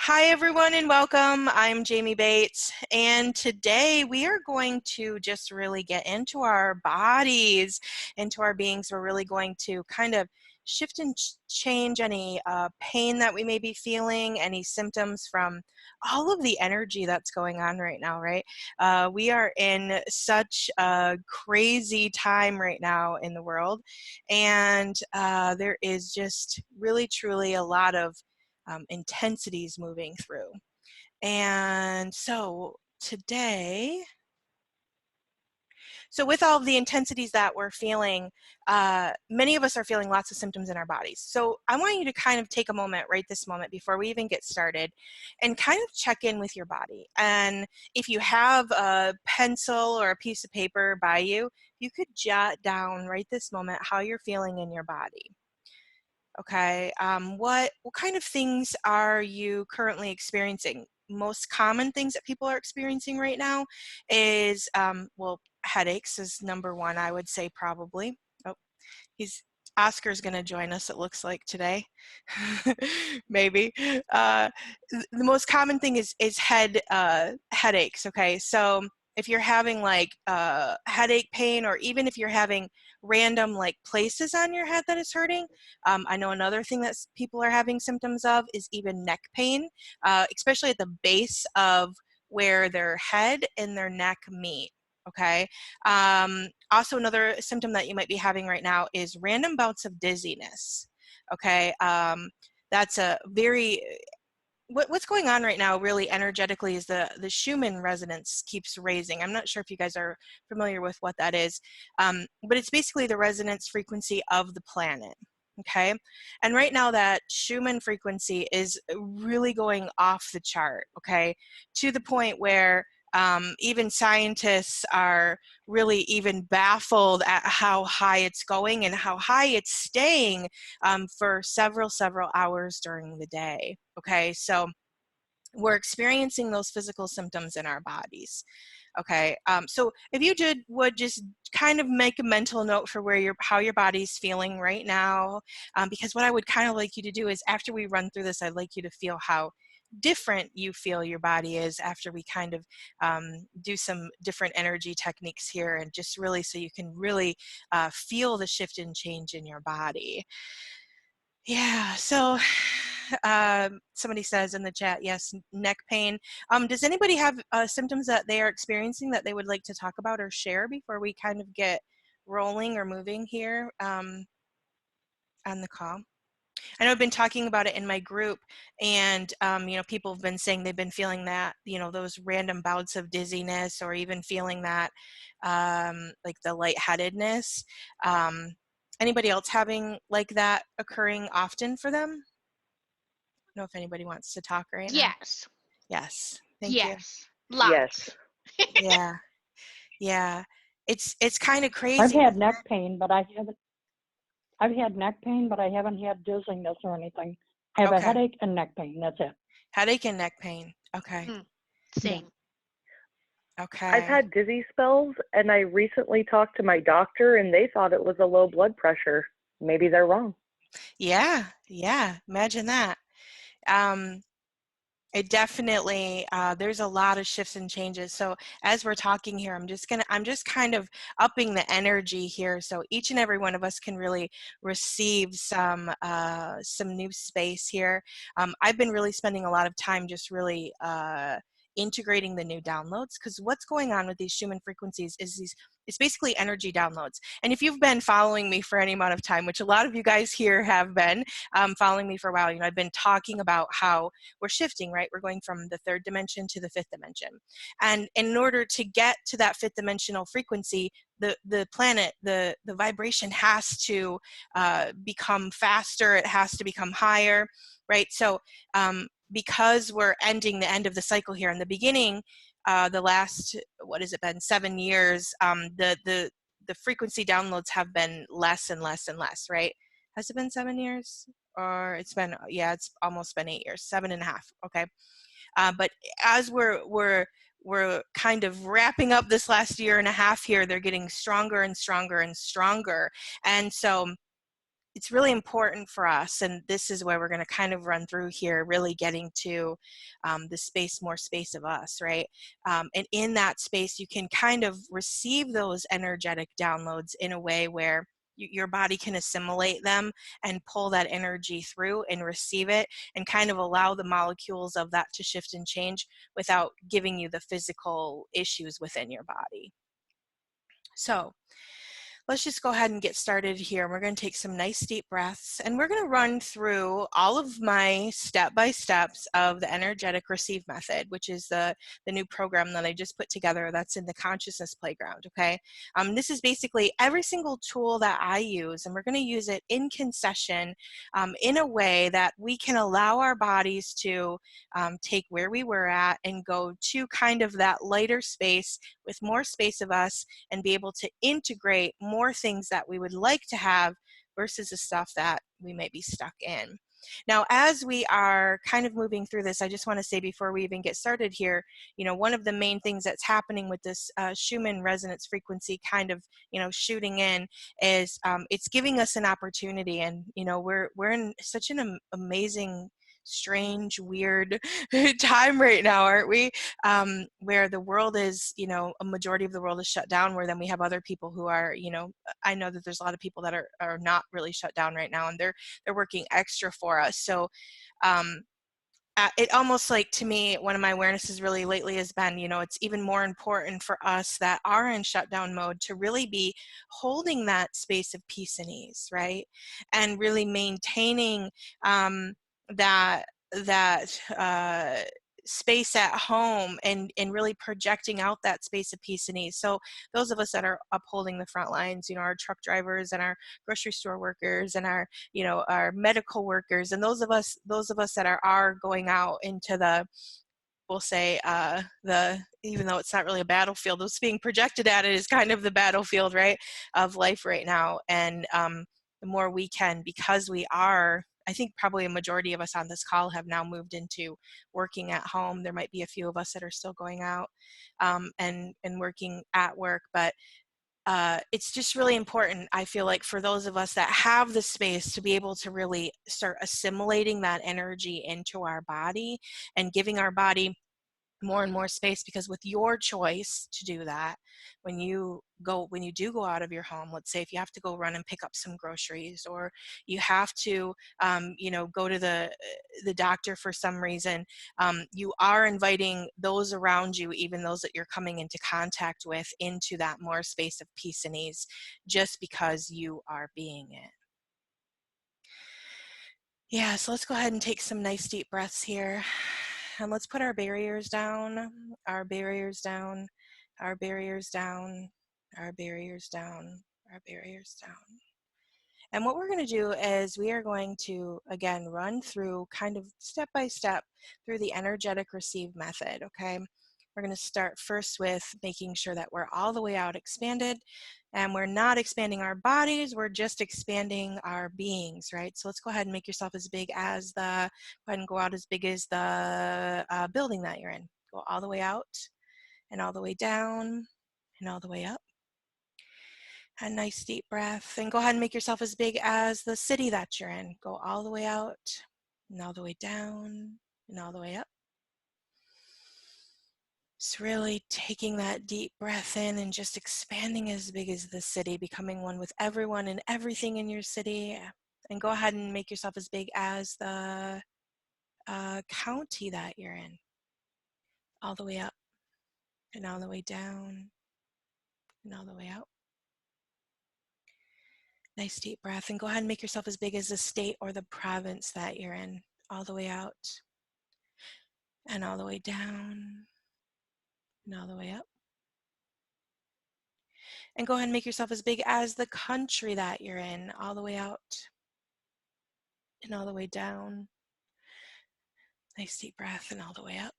Hi everyone and welcome. I'm Jamie Bates, and today we are going to just really get into our bodies, into our beings. We're really going to kind of shift and change any pain that we may be feeling, any symptoms from all of the energy that's going on right now, right? We are in such a crazy time right now in the world, and there is just really truly a lot of intensities moving through. And so today, with all of the intensities that we're feeling, many of us are feeling lots of symptoms in our bodies. So I want you to kind of take a moment right this moment before we even get started and kind of check in with your body. And if you have a pencil or a piece of paper by you, you could jot down right this moment how you're feeling in your body. Okay, what kind of things are you currently experiencing? Most common things that people are experiencing right now is, well, headaches is number one, I would say probably. Oh, Oscar's going to join us, it looks like, today. Maybe. The most common thing is headaches, okay? So if you're having like headache pain, or even if you're having random like places on your head that is hurting, I know another thing that people are having symptoms of is even neck pain, especially at the base of where their head and their neck meet. Okay. Also, another symptom that you might be having right now is random bouts of dizziness. Okay. That's a very what's going on right now really energetically is the Schumann resonance keeps raising. I'm not sure if you guys are familiar with what that is, but it's basically the resonance frequency of the planet. Okay, and right now that Schumann frequency is really going off the chart, okay, to the point where even scientists are really even baffled at how high it's going and how high it's staying for several hours during the day. Okay, so we're experiencing those physical symptoms in our bodies. Okay, so if you would just kind of make a mental note for how your body's feeling right now, because what I would kind of like you to do is, after we run through this, I'd like you to feel how different you feel your body is after we kind of do some different energy techniques here, and just really so you can really feel the shift and change in your body. Yeah, so somebody says in the chat, yes, neck pain. Does anybody have symptoms that they are experiencing that they would like to talk about or share before we kind of get rolling or moving here on the call? I know I've been talking about it in my group, and people have been saying they've been feeling that, those random bouts of dizziness, or even feeling that like the lightheadedness. Anybody else having like that occurring often for them? I don't know if anybody wants to talk right now. Yes. Yes. Thank you. Yes. Lots. Yes. Yeah. It's kind of crazy. I've had neck pain, but I haven't. I've had neck pain, but I haven't had dizziness or anything. I have a headache and neck pain. That's it. Headache and neck pain. Okay. Same. Okay. I've had dizzy spells, and I recently talked to my doctor, and they thought it was a low blood pressure. Maybe they're wrong. Yeah. Imagine that. It definitely, there's a lot of shifts and changes. So as we're talking here, I'm just kind of upping the energy here, so each and every one of us can really receive some new space here. I've been really spending a lot of time just really integrating the new downloads, because what's going on with these Schumann frequencies is it's basically energy downloads. And if you've been following me for any amount of time, which a lot of you guys here have been following me for a while, I've been talking about how we're shifting, right? We're going from the third dimension to the fifth dimension. And in order to get to that fifth dimensional frequency, the planet, the vibration has to become faster, it has to become higher, right? So because we're ending the end of the cycle here in the beginning, the last, what has it been, 7 years, the frequency downloads have been less and less and less, right? Has it been 7 years? Or it's been, yeah, it's almost been 8 years, 7.5, okay? But as we're kind of wrapping up this last 1.5 years here, they're getting stronger and stronger and stronger. And so it's really important for us, and this is where we're going to kind of run through here, really getting to the space, more space of us, right? And in that space, you can kind of receive those energetic downloads in a way where your body can assimilate them and pull that energy through and receive it and kind of allow the molecules of that to shift and change without giving you the physical issues within your body. So let's just go ahead and get started here. We're going to take some nice deep breaths, and we're going to run through all of my step-by-steps of the energetic receive method, which is the new program that I just put together that's in the consciousness playground, okay? This is basically every single tool that I use, and we're going to use it in concession in a way that we can allow our bodies to take where we were at and go to kind of that lighter space with more space of us and be able to integrate more things that we would like to have versus the stuff that we may be stuck in. Now, as we are kind of moving through this, I just want to say before we even get started here, you know, one of the main things that's happening with this Schumann resonance frequency kind of, you know, shooting in is it's giving us an opportunity, and, you know, we're in such an amazing, strange, weird time right now, aren't we? Where the world is, you know, a majority of the world is shut down, where then we have other people who are, you know, I know that there's a lot of people that are not really shut down right now, and they're working extra for us. So it almost like, to me, one of my awarenesses really lately has been, you know, it's even more important for us that are in shutdown mode to really be holding that space of peace and ease, right? And really maintaining that space at home and really projecting out that space of peace and ease. So those of us that are upholding the front lines, you know, our truck drivers and our grocery store workers and our, you know, our medical workers, and those of us that are going out into the, we'll say, even though it's not really a battlefield, what's being projected at it is kind of the battlefield, right, of life right now. And the more we can, because we are, I think probably a majority of us on this call have now moved into working at home. There might be a few of us that are still going out and working at work, but it's just really important, I feel like, for those of us that have the space to be able to really start assimilating that energy into our body and giving our body more and more space, because with your choice to do that, when you do go out of your home, let's say if you have to go run and pick up some groceries, or you have to you know, go to the doctor for some reason, you are inviting those around you, even those that you're coming into contact with, into that more space of peace and ease, just because you are being it. Yeah, so let's go ahead and take some nice deep breaths here. And let's put our barriers down, our barriers down, our barriers down, our barriers down, our barriers down. And what we're going to do is we are going to, again, run through kind of step by step through the energetic receive method, okay? We're going to start first with making sure that we're all the way out expanded, and we're not expanding our bodies, we're just expanding our beings, right? So let's go ahead and make yourself as big as go ahead and go out as big as the building that you're in. Go all the way out and all the way down and all the way up. A nice deep breath, and go ahead and make yourself as big as the city that you're in. Go all the way out and all the way down and all the way up. Just really taking that deep breath in and just expanding as big as the city, becoming one with everyone and everything in your city. And go ahead and make yourself as big as the county that you're in. All the way up and all the way down and all the way out. Nice deep breath, and go ahead and make yourself as big as the state or the province that you're in. All the way out and all the way down and all the way up. And go ahead and make yourself as big as the country that you're in. All the way out and all the way down. Nice deep breath, and all the way up.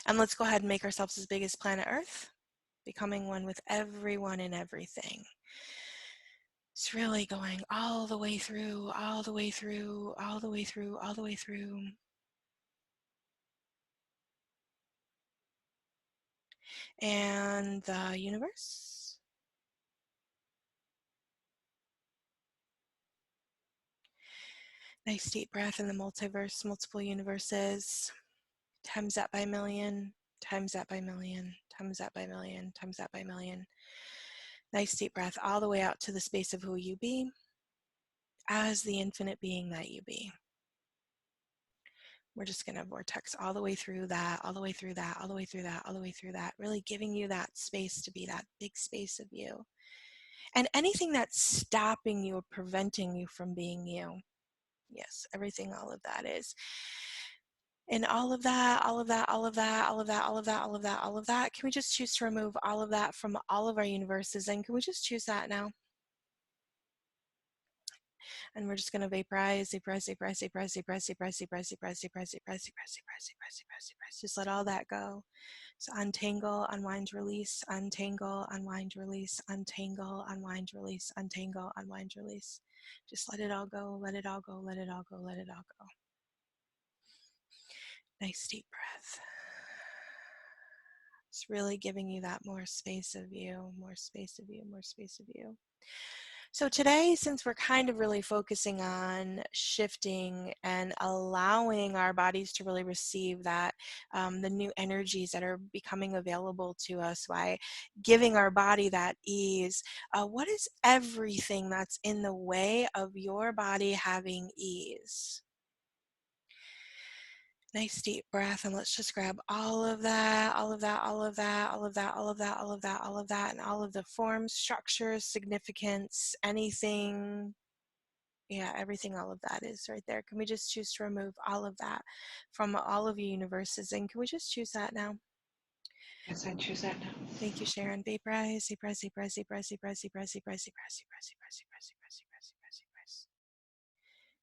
And let's go ahead and make ourselves as big as planet Earth, becoming one with everyone and everything. It's really going all the way through, all the way through, all the way through, all the way through. And the universe. Nice deep breath in the multiverse, multiple universes. Times that by a million, times that by a million, times that by a million, times that by a million. Nice deep breath all the way out to the space of who you be as the infinite being that you be. We're just going to vortex all the way through that, all the way through that, all the way through that, all the way through that, really giving you that space to be that big space of you. And anything that's stopping you or preventing you from being you. Yes, everything, all of that is. And all of that, all of that, all of that, all of that, all of that, all of that, all of that, can we just choose to remove all of that from all of our universes? And can we just choose that now? And we're just going to vaporize, vaporize, vaporize, vaporize, vaporize, vaporize, vaporize, vaporize, vaporize, vaporize, vaporize, vaporize, vaporize, vaporize. Just let all that go. So untangle, unwind, release, untangle, unwind, release, untangle, unwind, release, untangle, unwind, release. Just let it all go, let it all go, let it all go, let it all go. Nice deep breath. It's really giving you that more space of you, more space of you, more space of you. So today, since we're kind of really focusing on shifting and allowing our bodies to really receive that, the new energies that are becoming available to us by giving our body that ease, what is everything that's in the way of your body having ease? Nice deep breath, and let's just grab all of that, all of that, all of that, all of that, all of that, all of that, all of that, and all of the forms, structures, significance, anything, yeah, everything, all of that is right there. Can we just choose to remove all of that from all of your universes? And can we just choose that now? Yes, I choose that now. Thank you, Sharon. Vaporize, vaporize, vaporize, vaporize, vaporize, vaporize, vaporize, vaporize, vaporize, vaporize, vaporize, vaporize, vaporize, vaporize.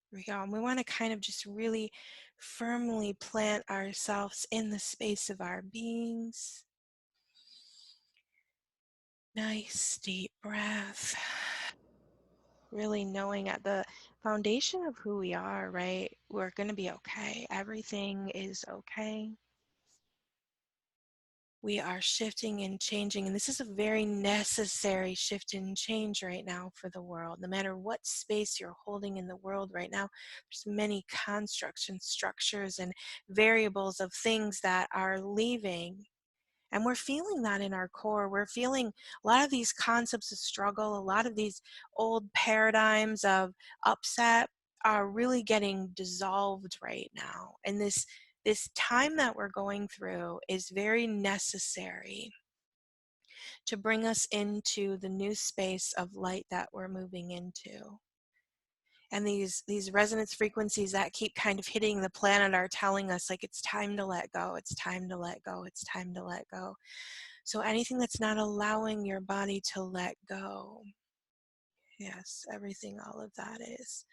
Here we go. And we want to kind of just really firmly plant ourselves in the space of our beings. Nice deep breath. Really knowing at the foundation of who we are, right? We're going to be okay. Everything is okay. We are shifting and changing, and this is a very necessary shift and change right now for the world. No matter what space you're holding in the world right now, there's many constructs and structures and variables of things that are leaving. And we're feeling that in our core. We're feeling a lot of these concepts of struggle, a lot of these old paradigms of upset are really getting dissolved right now. And this time that we're going through is very necessary to bring us into the new space of light that we're moving into. And these resonance frequencies that keep kind of hitting the planet are telling us, like, it's time to let go, it's time to let go, it's time to let go. So anything that's not allowing your body to let go, yes, everything, all of that is.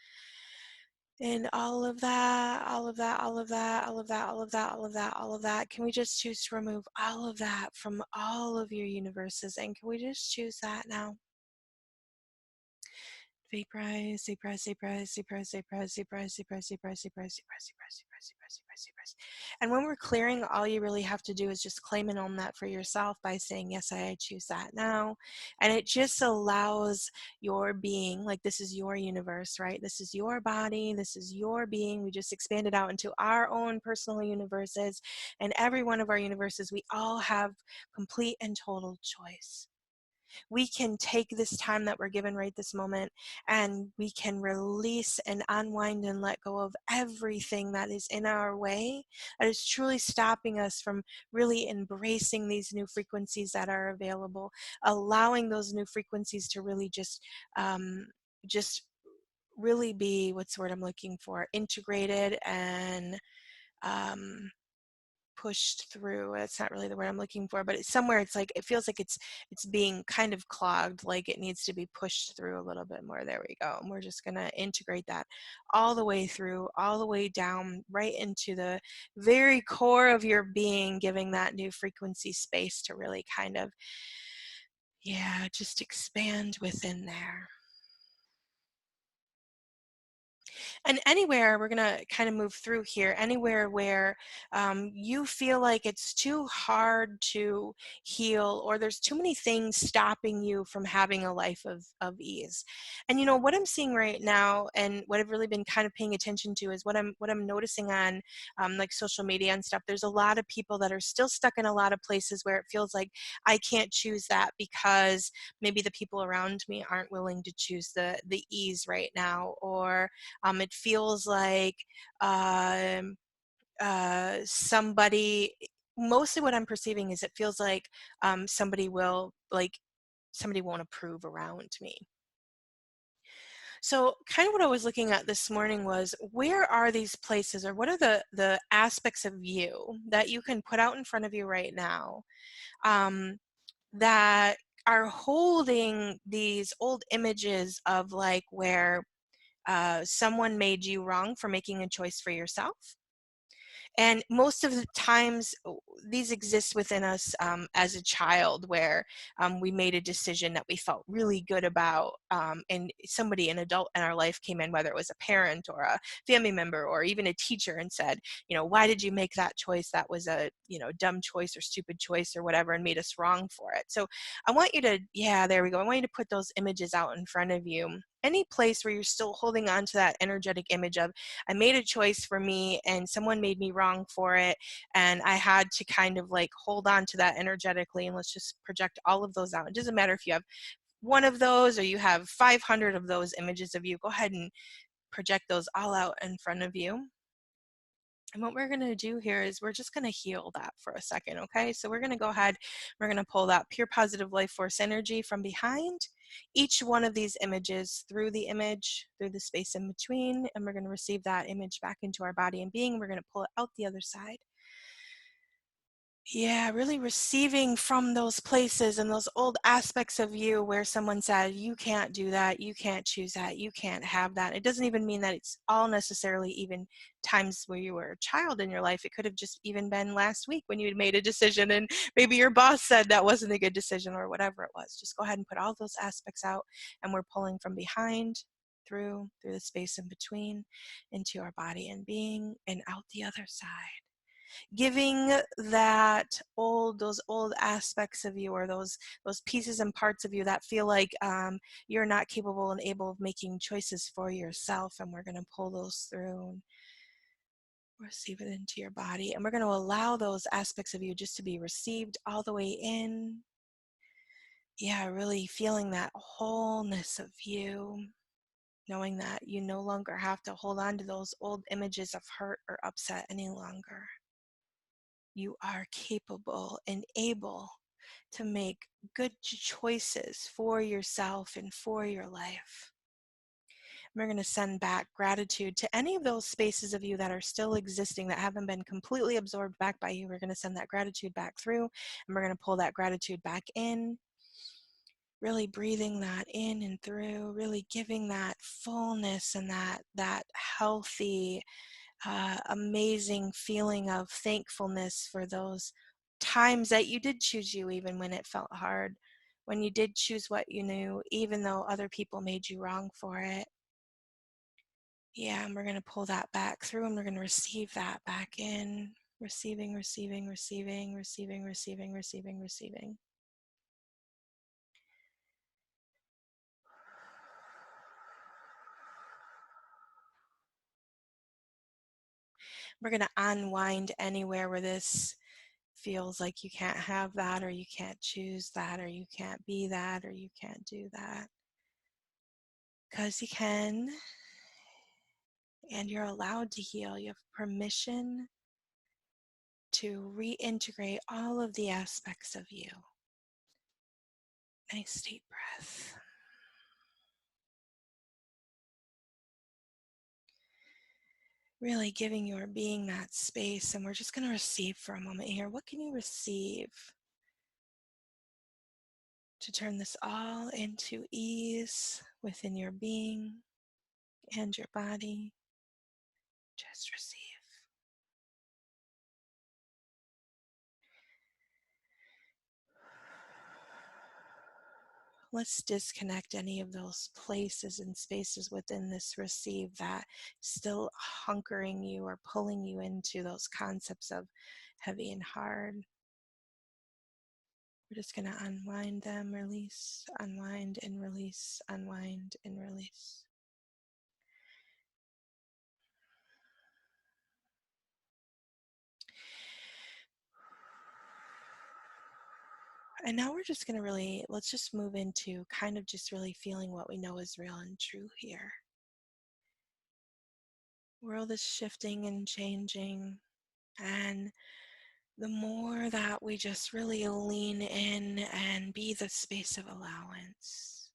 And all of that, all of that, all of that, all of that, all of that, all of that, all of that. Can we just choose to remove all of that from all of your universes? And can we just choose that now? Vaporize, vaporize, vaporize, vaporize, vaporize, vaporize, vaporize, vaporize, vaporize, vaporize, vaporize, vaporize, vaporize, vaporize. And when we're clearing, all you really have to do is just claim and own that for yourself by saying, yes, I choose that now. And it just allows your being, like, this is your universe, right? This is your body, this is your being. We just expanded out into our own personal universes. And every one of our universes, we all have complete and total choice. We can take this time that we're given right this moment, and we can release and unwind and let go of everything that is in our way, that is truly stopping us from really embracing these new frequencies that are available, allowing those new frequencies to really just really be, what's the word I'm looking for, integrated and pushed through. That's not really the word I'm looking for, but it's somewhere, it's like, it feels like it's being kind of clogged, like it needs to be pushed through a little bit more. There we go. And we're just going to integrate that all the way through, all the way down, right into the very core of your being, giving that new frequency space to really kind of, yeah, just expand within there. And anywhere, we're going to kind of move through here, anywhere where you feel like it's too hard to heal, or there's too many things stopping you from having a life of ease. And you know, what I'm seeing right now, and what I've really been kind of paying attention to, is what I'm noticing on like social media and stuff. There's a lot of people that are still stuck in a lot of places where it feels like I can't choose that because maybe the people around me aren't willing to choose the ease right now, or it feels like somebody, mostly what I'm perceiving is it feels like somebody won't approve around me. So kind of what I was looking at this morning was, where are these places, or what are the aspects of you that you can put out in front of you right now that are holding these old images of like where someone made you wrong for making a choice for yourself. And most of the times, these exist within us as a child, where we made a decision that we felt really good about, and an adult in our life came in, whether it was a parent or a family member or even a teacher, and said, you know, why did you make that choice? That was a, you know, dumb choice or stupid choice or whatever, and made us wrong for it. So I want you to, yeah, there we go. I want you to put those images out in front of you. Any place where you're still holding on to that energetic image of, I made a choice for me and someone made me wrong for it, and I had to kind of like hold on to that energetically, and let's just project all of those out. It doesn't matter if you have one of those or you have 500 of those images of you. Go ahead and project those all out in front of you. And what we're going to do here is we're just going to heal that for a second, okay? So we're going to go ahead, we're going to pull that pure positive life force energy from behind each one of these images, through the image, through the space in between, and we're going to receive that image back into our body and being. We're going to pull it out the other side. Yeah, really receiving from those places and those old aspects of you where someone said, you can't do that, you can't choose that, you can't have that. It doesn't even mean that it's all necessarily even times where you were a child in your life. It could have just even been last week when you had made a decision and maybe your boss said that wasn't a good decision, or whatever it was. Just go ahead and put all those aspects out, and we're pulling from behind, through the space in between, into our body and being, and out the other side. Giving those old aspects of you, or those pieces and parts of you that feel like you're not capable and able of making choices for yourself, and we're going to pull those through and receive it into your body, and we're going to allow those aspects of you just to be received all the way in. Yeah, really feeling that wholeness of you, knowing that you no longer have to hold on to those old images of hurt or upset any longer. You are capable and able to make good choices for yourself and for your life. We're going to send back gratitude to any of those spaces of you that are still existing, that haven't been completely absorbed back by you. We're going to send that gratitude back through, and we're going to pull that gratitude back in. Really breathing that in and through, really giving that fullness and that healthy, amazing feeling of thankfulness for those times that you did choose you, even when it felt hard, when you did choose what you knew, even though other people made you wrong for it. Yeah, and we're going to pull that back through, and we're going to receive that back in. Receiving, receiving, receiving, receiving, receiving, receiving, receiving. We're going to unwind anywhere where this feels like you can't have that, or you can't choose that, or you can't be that, or you can't do that. Because you can, and you're allowed to heal. You have permission to reintegrate all of the aspects of you. Nice deep breath. Really giving your being that space, and we're just going to receive for a moment here. What can you receive to turn this all into ease within your being and your body? Just receive. Let's disconnect any of those places and spaces within this receive that still hunkering you or pulling you into those concepts of heavy and hard. We're just going to unwind them, release, unwind and release, unwind and release. And now we're just going to let's just move into kind of just really feeling what we know is real and true here. World is shifting and changing, and the more that we just really lean in and be the space of allowance,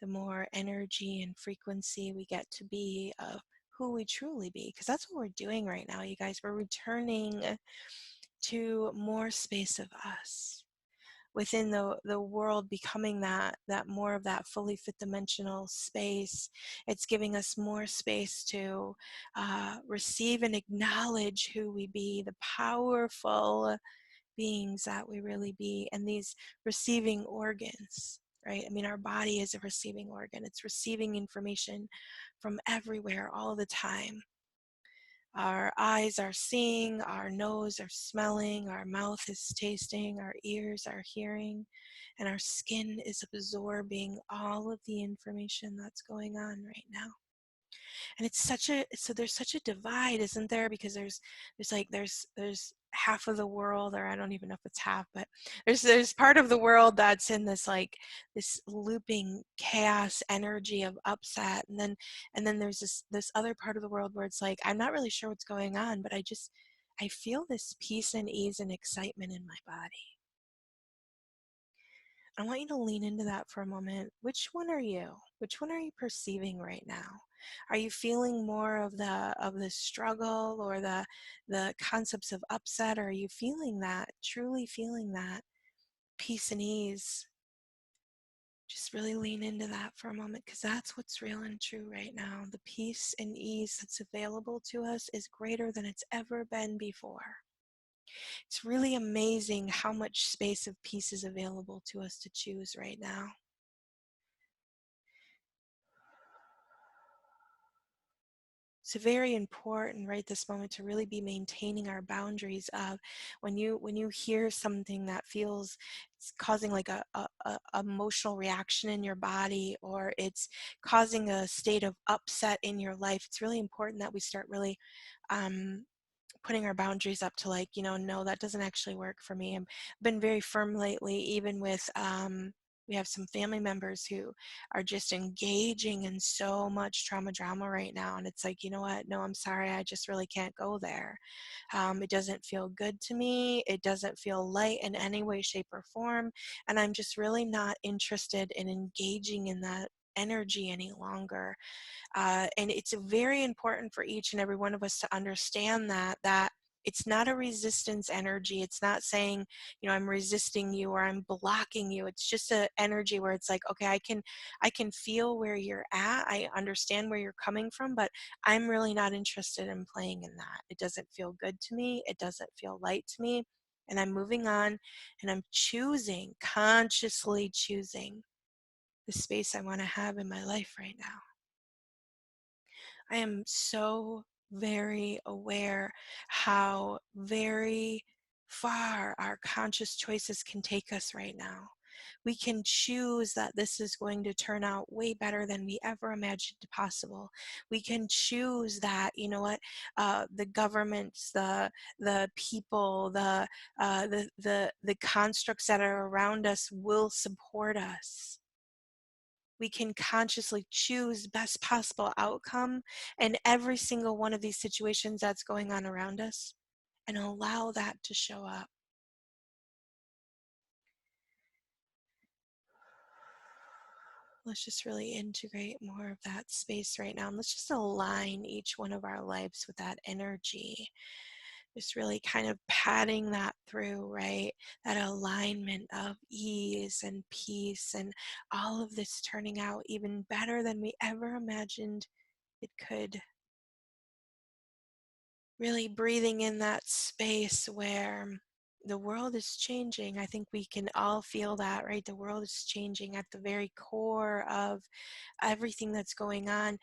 the more energy and frequency we get to be of who we truly be. Because that's what we're doing right now, you guys. We're returning to more space of us within the world, becoming that more of that fully fifth dimensional space. It's giving us more space to receive and acknowledge who we be, the powerful beings that we really be, and these receiving organs, right? I mean, our body is a receiving organ. It's receiving information from everywhere all the time. Our eyes are seeing, our nose are smelling, our mouth is tasting, our ears are hearing, and our skin is absorbing all of the information that's going on right now. And it's there's such a divide, isn't there? Because there's half of the world, or I don't even know if it's half, but there's part of the world that's in this looping chaos energy of upset, and then there's this other part of the world where it's like, I'm not really sure what's going on, but I feel this peace and ease and excitement in my body. I want you to lean into that for a moment. Which one are you? Which one are you perceiving right now? Are you feeling more of the struggle or the concepts of upset? Or are you feeling that, truly feeling that peace and ease? Just really lean into that for a moment, because that's what's real and true right now. The peace and ease that's available to us is greater than it's ever been before. It's really amazing how much space of peace is available to us to choose right now. It's very important right this moment to really be maintaining our boundaries of when you hear something that feels it's causing like a emotional reaction in your body, or it's causing a state of upset in your life. It's really important that we start really putting our boundaries up to, like, no, that doesn't actually work for me. I've been very firm lately, even with we have some family members who are just engaging in so much trauma drama right now, and it's like, you know what, no, I'm sorry, I just really can't go there. It doesn't feel good to me. It doesn't feel light in any way, shape, or form, and I'm just really not interested in engaging in that energy any longer. And it's very important for each and every one of us to understand that it's not a resistance energy. It's not saying, I'm resisting you or I'm blocking you. It's just an energy where it's like, okay, I can feel where you're at. I understand where you're coming from, but I'm really not interested in playing in that. It doesn't feel good to me. It doesn't feel light to me. And I'm moving on, and I'm consciously choosing the space I want to have in my life right now. I am so very aware how very far our conscious choices can take us right now. We can choose that this is going to turn out way better than we ever imagined possible. We can choose that, the governments, the people, the constructs that are around us will support us. We can consciously choose best possible outcome in every single one of these situations that's going on around us, and allow that to show up. Let's just really integrate more of that space right now. And let's just align each one of our lives with that energy. Just really kind of patting that through, right? That alignment of ease and peace, and all of this turning out even better than we ever imagined it could. Really breathing in that space where the world is changing. I think we can all feel that, right? The world is changing at the very core of everything that's going on.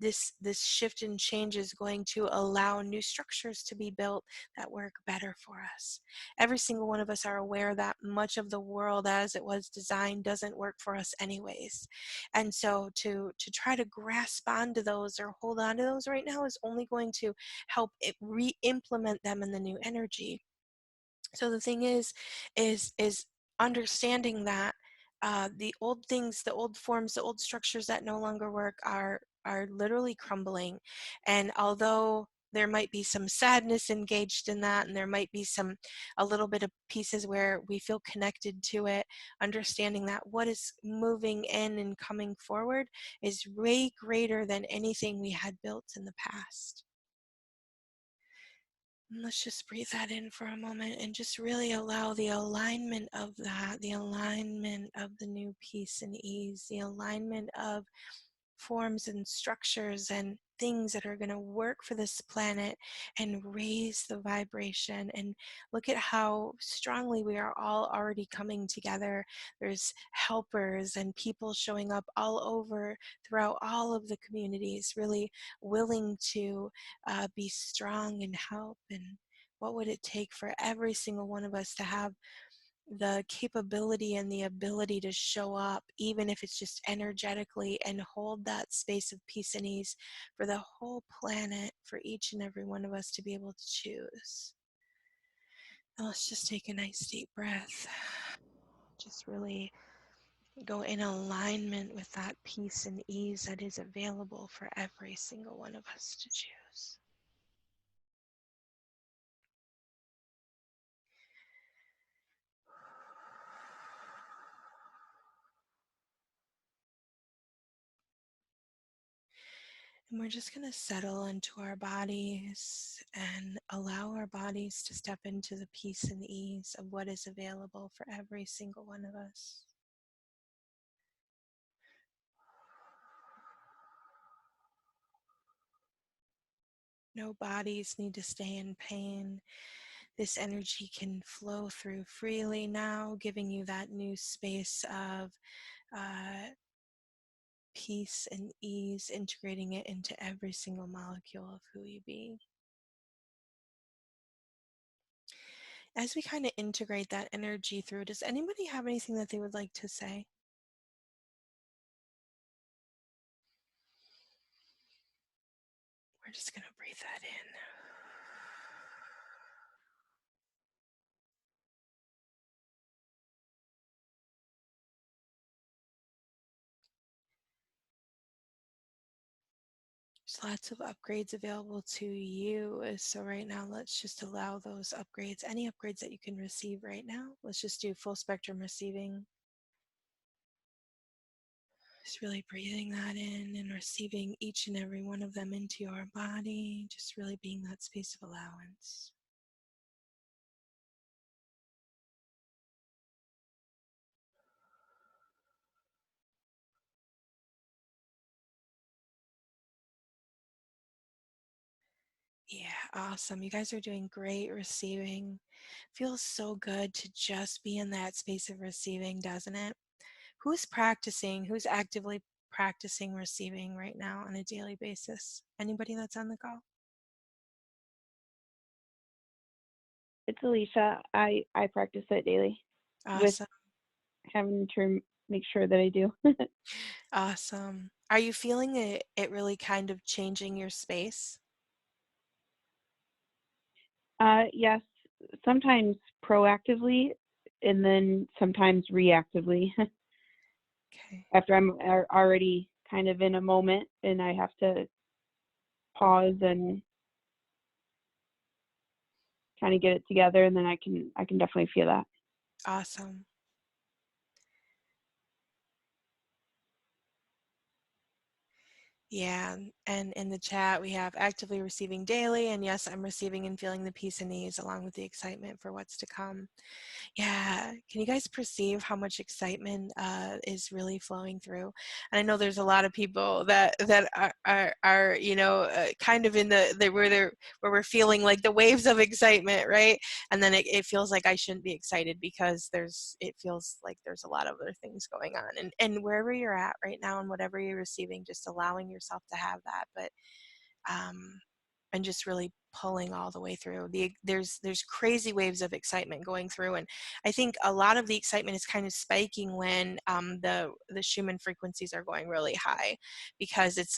This shift and change is going to allow new structures to be built that work better for us. Every single one of us are aware that much of the world as it was designed doesn't work for us anyways. And so to try to grasp onto those or hold on to those right now is only going to help it re-implement them in the new energy. So the thing is understanding that the old things, the old forms, the old structures that no longer work are literally crumbling. And although there might be some sadness engaged in that, and there might be a little bit of pieces where we feel connected to it, understanding that what is moving in and coming forward is way greater than anything we had built in the past. And let's just breathe that in for a moment and just really allow the alignment of that, the alignment of the new peace and ease, the alignment of forms and structures and things that are going to work for this planet and raise the vibration. And look at how strongly we are all already coming together. There's helpers and people showing up all over throughout all of the communities, really willing to be strong and help. And what would it take for every single one of us to have the capability and the ability to show up, even if it's just energetically, and hold that space of peace and ease for the whole planet, for each and every one of us to be able to choose. Now let's just take a nice deep breath. Just really go in alignment with that peace and ease that is available for every single one of us to choose. And we're just going to settle into our bodies and allow our bodies to step into the peace and ease of what is available for every single one of us. No bodies need to stay in pain. This energy can flow through freely now, giving you that new space of peace and ease, integrating it into every single molecule of who you be. As we kind of integrate that energy through, does anybody have anything that they would like to say? We're just going to breathe that in. There's lots of upgrades available to you. So right now, let's just allow those upgrades, any upgrades that you can receive right now. Let's just do full spectrum receiving. Just really breathing that in and receiving each and every one of them into your body. Just really being that space of allowance. Yeah, awesome. You guys are doing great receiving. Feels so good to just be in that space of receiving, doesn't it? Who's practicing? Who's actively practicing receiving right now on a daily basis? Anybody that's on the call? It's Alicia. I practice it daily with Awesome. having to make sure that I do. Awesome. Are you feeling it really kind of changing your space? Yes, sometimes proactively and then sometimes reactively Okay. after I'm already kind of in a moment and I have to pause and kind of get it together, and then I can definitely feel that. Awesome. Yeah, and in the chat we have actively receiving daily, and yes, I'm receiving and feeling the peace and ease along with the excitement for what's to come. Yeah, can you guys perceive how much excitement is really flowing through? And I know there's a lot of people that are you know kind of in the where we're feeling like the waves of excitement, right? And then it feels like I shouldn't be excited because it feels like there's a lot of other things going on. And wherever you're at right now and whatever you're receiving, just allowing yourself to have that, but and just really pulling all the way through. There's crazy waves of excitement going through, and I think a lot of the excitement is kind of spiking when the Schumann frequencies are going really high, because it's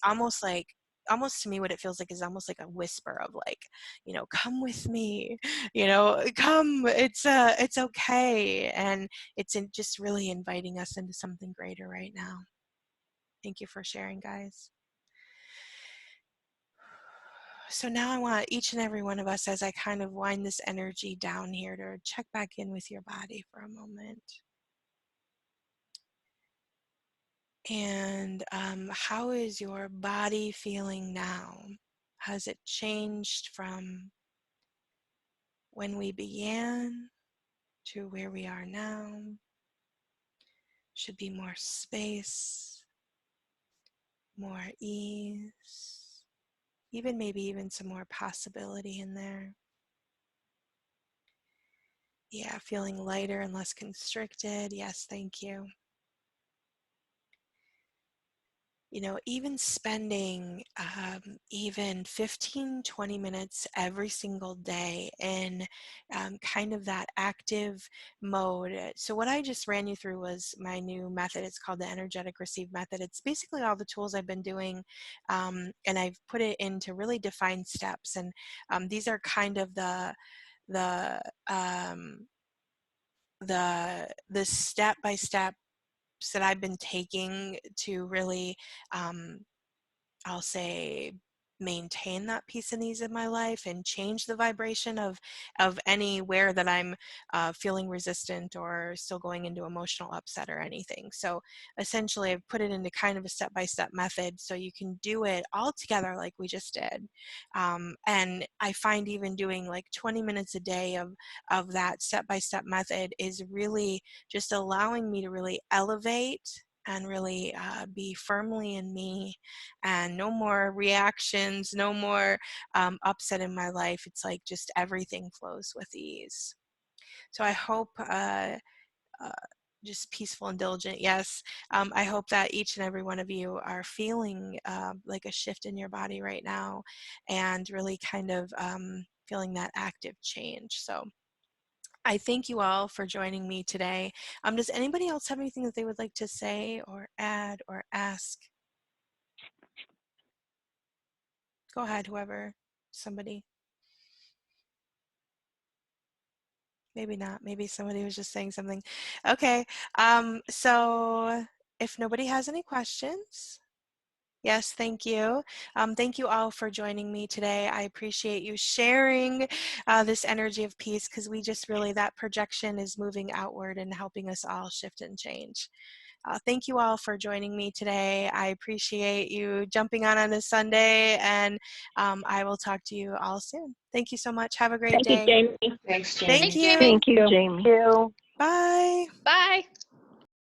almost to me what it feels like is almost like a whisper of like, you know, come with me, you know, come, it's okay, and it's just really inviting us into something greater right now. Thank you for sharing, guys. So now I want each and every one of us, as I kind of wind this energy down here, to check back in with your body for a moment. And how is your body feeling now? Has it changed from when we began to where we are now? Should be more space, more ease, maybe even some more possibility in there. Yeah, feeling lighter and less constricted. Yes, thank you. You know, even spending even 15-20 minutes every single day in kind of that active mode. So what I just ran you through was my new method. It's called the energetic receive method. It's basically all the tools I've been doing, and I've put it into really defined steps. And these are kind of the step-by-step that I've been taking to really, I'll say, maintain that peace and ease in my life and change the vibration of anywhere that I'm feeling resistant or still going into emotional upset or anything. So essentially I've put it into kind of a step-by-step method so you can do it all together like we just did. And I find even doing like 20 minutes a day of that step-by-step method is really just allowing me to really elevate and really be firmly in me, and no more reactions, no more upset in my life. It's like just everything flows with ease. So I hope just peaceful and diligent, yes. I hope that each and every one of you are feeling like a shift in your body right now, and really kind of feeling that active change. So I thank you all for joining me today. Does anybody else have anything that they would like to say or add or ask? Go ahead, whoever, somebody. Maybe not. Maybe somebody was just saying something. Okay, so if nobody has any questions, yes, thank you. Thank you all for joining me today. I appreciate you sharing this energy of peace, because we just really, that projection is moving outward and helping us all shift and change. Thank you all for joining me today. I appreciate you jumping on a Sunday, and I will talk to you all soon. Thank you so much. Have a great day. Thank you, Jamie. Thanks, Jamie. Thank you. Thank you, Jamie. Bye. Bye.